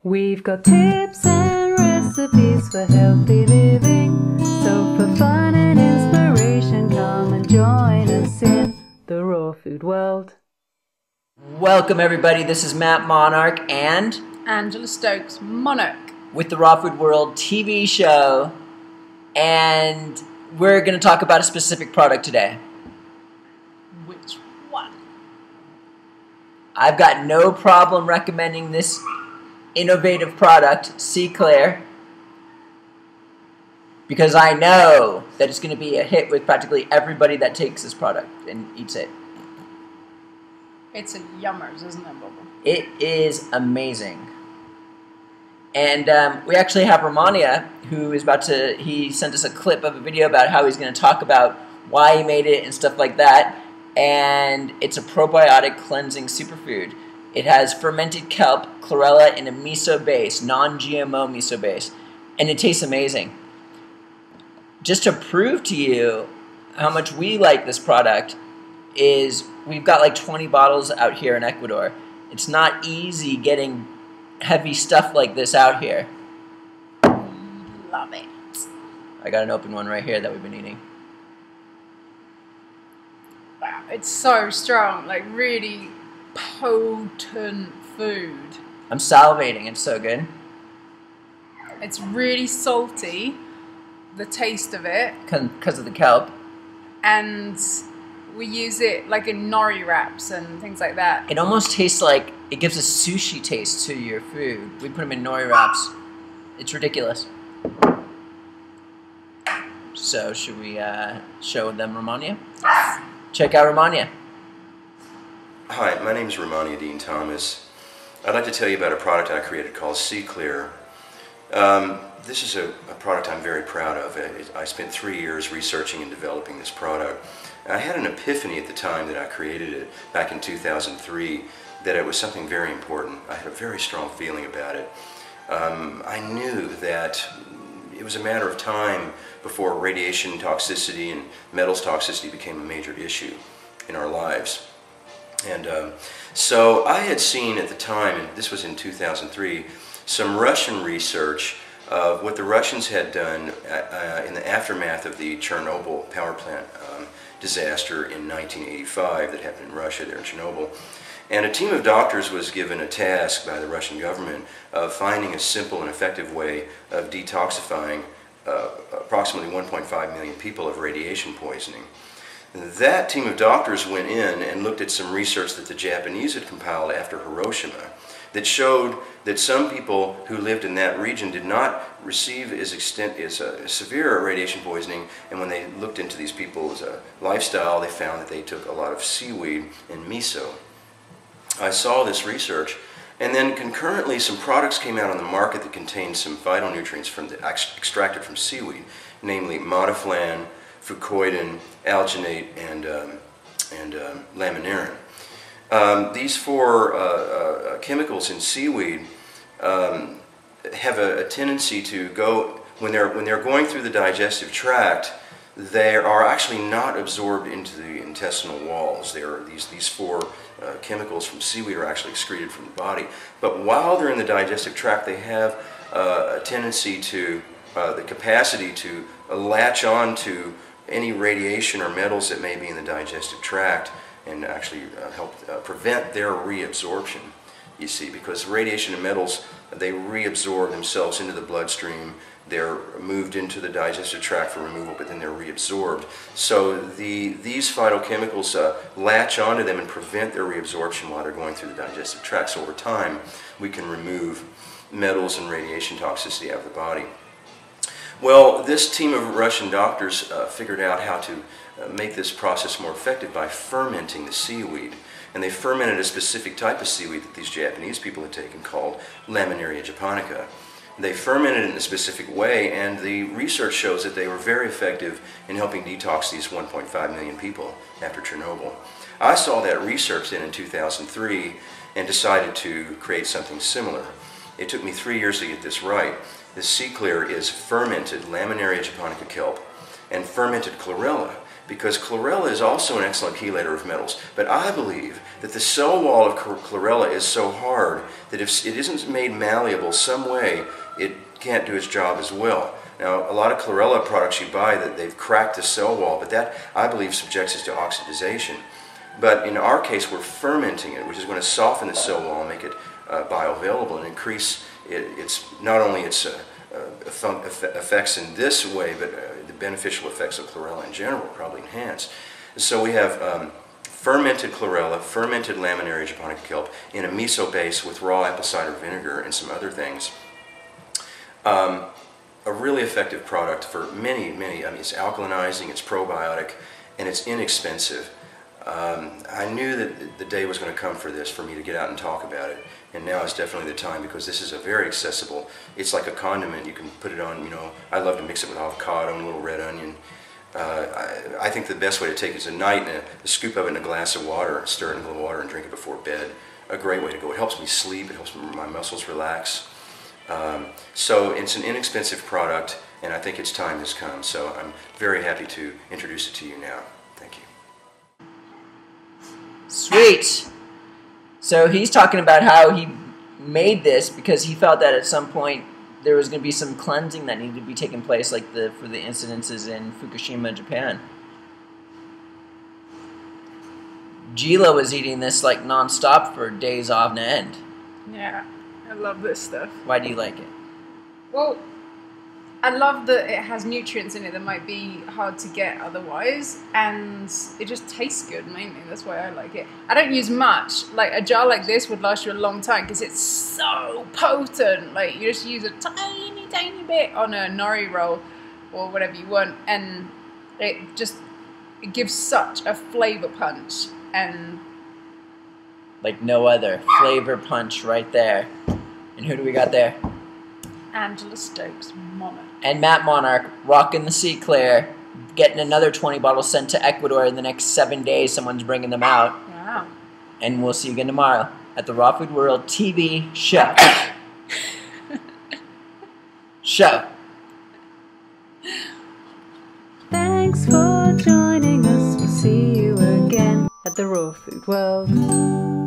We've got tips and recipes for healthy living. So for fun and inspiration, come and join us in the raw food world. Welcome everybody, this is Matt Monarch and Angela Stokes, Monarch, with the Raw Food World TV show, and we're going to talk about a specific product today. Which one? I've got no problem recommending this innovative product, C-Clair, because I know that it's going to be a hit with practically everybody that takes this product and eats it. It's a yummers, isn't it, Bubba? It is amazing. And we actually have Romania, who is he sent us a clip of a video about how he's going to talk about why he made it and stuff like that. And it's a probiotic cleansing superfood. It has fermented kelp, chlorella, and a miso base, non-GMO miso base. And it tastes amazing. Just to prove to you how much we like this product is we've got like 20 bottles out here in Ecuador. It's not easy getting heavy stuff like this out here. Love it. I got an open one right here that we've been eating. Wow, it's so strong, like really potent food. I'm salivating, it's so good. It's really salty, the taste of it. Because of the kelp. And we use it like in nori wraps and things like that. It almost tastes like, it gives a sushi taste to your food. We put them in nori wraps. It's ridiculous. So should we show them Romania? Yes. Check out Romania. Hi, my name is Romania Dean Thomas. I'd like to tell you about a product I created called C-Clair. This is a product I'm very proud of. I spent 3 years researching and developing this product. I had an epiphany at the time that I created it, back in 2003, that it was something very important. I had a very strong feeling about it. I knew that it was a matter of time before radiation toxicity and metals toxicity became a major issue in our lives. And so I had seen at the time, and this was in 2003, some Russian research of what the Russians had done in the aftermath of the Chernobyl power plant disaster in 1985 that happened in Russia, there in Chernobyl. And a team of doctors was given a task by the Russian government of finding a simple and effective way of detoxifying approximately 1.5 million people of radiation poisoning. That team of doctors went in and looked at some research that the Japanese had compiled after Hiroshima that showed that some people who lived in that region did not receive as severe radiation poisoning, and when they looked into these people's lifestyle, they found that they took a lot of seaweed and miso. I saw this research, and then concurrently some products came out on the market that contained some phytonutrients extracted from seaweed, namely modiflan, fucoidan, alginate, and laminarin. These four chemicals in seaweed have a tendency to go, when they're going through the digestive tract, they are actually not absorbed into the intestinal walls. These four chemicals from seaweed are actually excreted from the body. But while they're in the digestive tract, they have a tendency to, the capacity to latch on to any radiation or metals that may be in the digestive tract and actually help prevent their reabsorption, you see, because radiation and metals, they reabsorb themselves into the bloodstream. They're moved into the digestive tract for removal, but then they're reabsorbed. So these phytochemicals latch onto them and prevent their reabsorption while they're going through the digestive tract. So over time, we can remove metals and radiation toxicity out of the body. Well, this team of Russian doctors figured out how to make this process more effective by fermenting the seaweed. And they fermented a specific type of seaweed that these Japanese people had taken called Laminaria japonica. They fermented it in a specific way, and the research shows that they were very effective in helping detox these 1.5 million people after Chernobyl. I saw that research then in 2003 and decided to create something similar. It took me 3 years to get this right. This C-Clair is fermented Laminaria japonica kelp and fermented chlorella. because chlorella is also an excellent chelator of metals. But I believe that the cell wall of chlorella is so hard that if it isn't made malleable some way, it can't do its job as well. Now, a lot of chlorella products you buy, that they've cracked the cell wall, but that, I believe, subjects us to oxidization. But in our case, we're fermenting it, which is going to soften the cell wall and make it bioavailable and increase its not only its effects in this way, but the beneficial effects of chlorella in general probably enhanced. So we have fermented chlorella, fermented laminaria japonica kelp in a miso base with raw apple cider vinegar and some other things. A really effective product for many, I mean, it's alkalinizing, it's probiotic, and it's inexpensive. I knew that the day was going to come for this, for me to get out and talk about it, and now is definitely the time, because this is a very accessible, it's like a condiment. You can put it on, you know, I love to mix it with avocado and a little red onion. I think the best way to take it is at night, and a scoop of it in a glass of water, stir it in a little water and drink it before bed. A great way to go. It helps me sleep, it helps my muscles relax. So it's an inexpensive product, and I think its time has come. So I'm very happy to introduce it to you now. Thank you. Sweet. So he's talking about how he made this because he felt that at some point there was going to be some cleansing that needed to be taking place, like for the incidences in Fukushima, Japan. Gila was eating this like non-stop for days on end. Yeah, I love this stuff. Why do you like it? Well, I love that it has nutrients in it that might be hard to get otherwise, and it just tastes good mainly. That's why I like it. I don't use much. Like a jar like this would last you a long time because it's so potent. Like you just use a tiny, tiny bit on a nori roll or whatever you want, and it gives such a flavor punch. And like no other flavor punch right there. And who do we got there? Angela Stokes Monarch. And Matt Monarch rocking the Sea Clear, getting another 20 bottles sent to Ecuador in the next 7 days. Someone's bringing them out. Wow. And we'll see you again tomorrow at the Raw Food World TV show. Show. Thanks for joining us. We'll see you again at the Raw Food World.